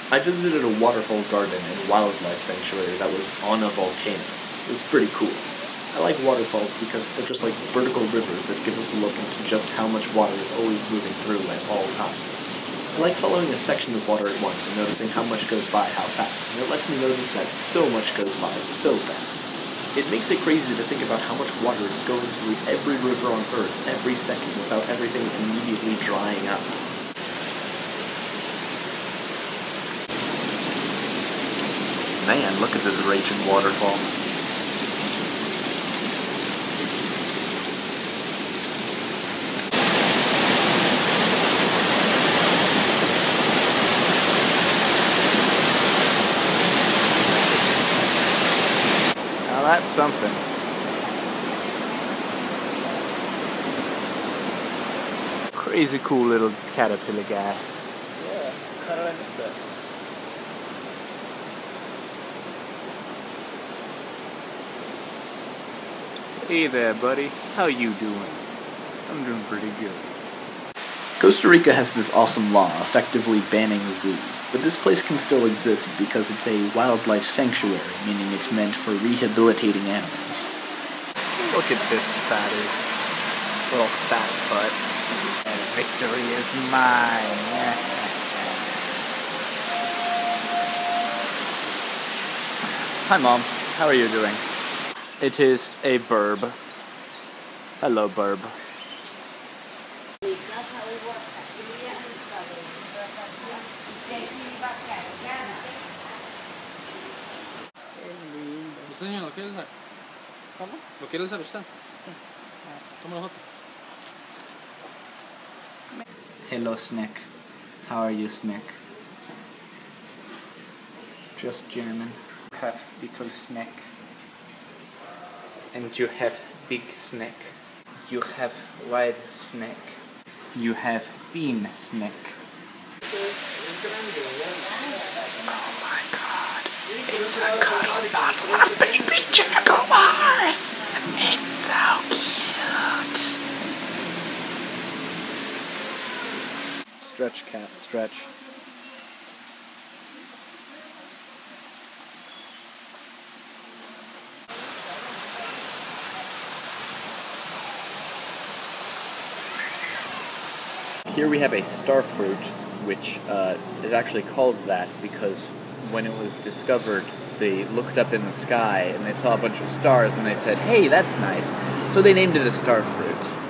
I visited a waterfall garden and wildlife sanctuary that was on a volcano. It was pretty cool. I like waterfalls because they're just like vertical rivers that give us a look into just how much water is always moving through at all times. I like following a section of water at once and noticing how much goes by how fast, and it lets me notice that so much goes by so fast. It makes it crazy to think about how much water is going through every river on Earth every second without everything immediately drying up. Man, look at this raging waterfall. Now that's something. Crazy cool little caterpillar guy. Yeah, how did I miss that? Hey there, buddy. How you doing? I'm doing pretty good. Costa Rica has this awesome law effectively banning zoos, but this place can still exist because it's a wildlife sanctuary, meaning it's meant for rehabilitating animals. Look at this fatty. Little fat butt. And victory is mine. Hi, Mom. How are you doing? It is a burb. Hello, burb. Señor, ¿lo quiere usar? ¿Cómo? ¿Lo quiere usar usted? Sí. Toma la foto. Hello, Snick. How are you, Snick? Just German. You have little Snick. And you have big Snick. You have wide Snick. You have thin Snick. Oh my god. It's a cuddle bottle of baby Jaguars! It's so cute! Stretch, cat, stretch. Here we have a starfruit, which is actually called that because when it was discovered, they looked up in the sky and they saw a bunch of stars and they said, hey, that's nice. So they named it a starfruit.